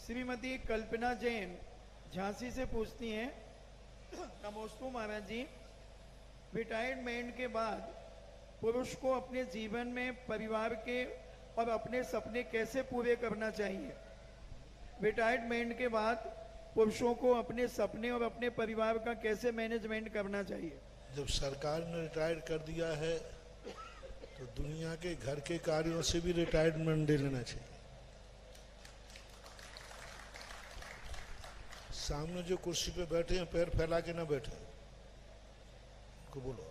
श्रीमती कल्पना जैन झांसी से पूछती हैं, नमोस्तु महाराज जी, रिटायरमेंट के बाद पुरुष को अपने जीवन में परिवार के और अपने सपने कैसे पूरे करना चाहिए? रिटायरमेंट के बाद पुरुषों को अपने सपने और अपने परिवार का कैसे मैनेजमेंट करना चाहिए? जब सरकार ने रिटायर कर दिया है तो दुनिया के घर के कार्यों से भी रिटायरमेंट ले लेना चाहिए। सामने जो कुर्सी पे बैठे हैं पैर फैला के ना बैठे, उनको बोलो,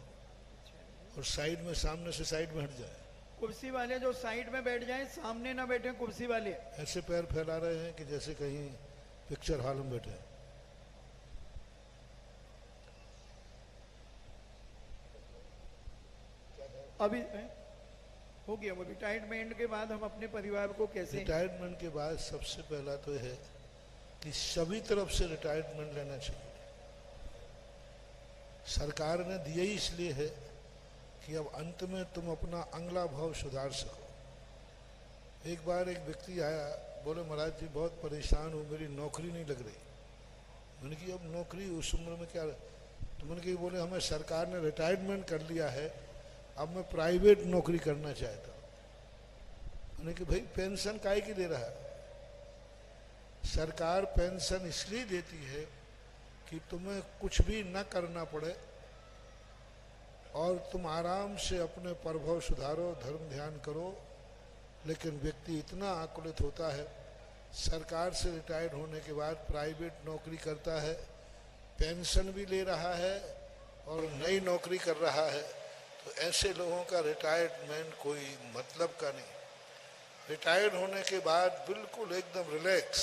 और साइड में, सामने से साइड में हट जाए। कुर्सी वाले जो साइड में बैठ जाएं, सामने ना बैठे कुर्सी वाले। ऐसे पैर फैला रहे हैं कि जैसे कहीं पिक्चर हॉल में बैठे हैं। अभी हो गया वो, रिटायरमेंट के बाद हम अपने परिवार को कैसे? रिटायरमेंट के बाद सबसे पहला तो है कि सभी तरफ से रिटायरमेंट लेना चाहिए। सरकार ने दिए ही इसलिए है कि अब अंत में तुम अपना अगला भाव सुधार सको। एक बार एक व्यक्ति आया, बोले महाराज जी बहुत परेशान हूँ, मेरी नौकरी नहीं लग रही। मैंने कि अब नौकरी उस उम्र में क्या? तो मैंने कि बोले हमें सरकार ने रिटायरमेंट कर लिया है, अब मैं प्राइवेट नौकरी करना चाहता हूँ। मैंने कि भाई पेंशन काहे की दे रहा है? सरकार पेंशन इसलिए देती है कि तुम्हें कुछ भी न करना पड़े और तुम आराम से अपने प्रभाव सुधारो, धर्म ध्यान करो। लेकिन व्यक्ति इतना आकुलित होता है, सरकार से रिटायर होने के बाद प्राइवेट नौकरी करता है, पेंशन भी ले रहा है और नई नौकरी कर रहा है। तो ऐसे लोगों का रिटायरमेंट कोई मतलब का नहीं। रिटायर होने के बाद बिल्कुल एकदम रिलैक्स,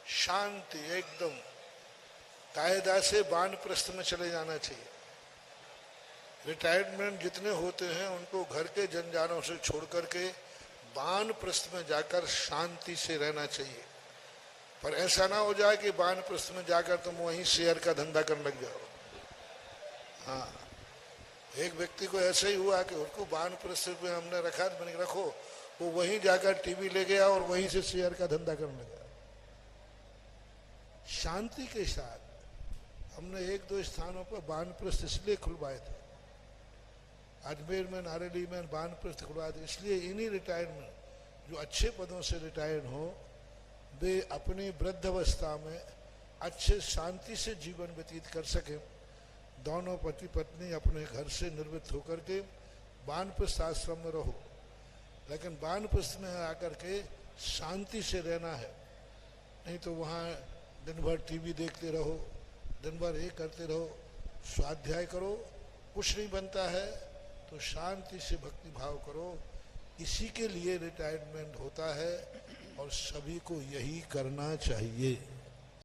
शांति, एकदम कायदा से वानप्रस्थ में चले जाना चाहिए। रिटायरमेंट जितने होते हैं उनको घर के जंजालों से छोड़ करके वानप्रस्थ में जाकर शांति से रहना चाहिए। पर ऐसा ना हो जाए कि वानप्रस्थ में जाकर तुम वहीं शेयर का धंधा करने लग जाओ। हाँ, एक व्यक्ति को ऐसे ही हुआ कि उनको वानप्रस्थ में हमने रखा, तो मैंने रखो, वो वहीं जाकर टीवी ले गया और वहीं से शेयर का धंधा करने लगा। शांति के साथ हमने एक दो स्थानों पर वानप्रस्थ इसलिए खुलवाए थे, अजमेर में, नारेली में वानप्रस्थ खुलवाए थे इसलिए। इन्हीं रिटायरमेंट जो अच्छे पदों से रिटायर हो, वे अपनी वृद्धावस्था में अच्छे शांति से जीवन व्यतीत कर सके। दोनों पति पत्नी अपने घर से निर्वृत्त होकर के वानप्रस्थ आश्रम में रहो, लेकिन वानप्रस्थ में आकर के शांति से रहना है। नहीं तो वहाँ दिन भर टीवी देखते रहो, दिन भर ये करते रहो, स्वाध्याय करो, कुछ नहीं बनता है। तो शांति से भक्ति भाव करो, इसी के लिए रिटायरमेंट होता है और सभी को यही करना चाहिए।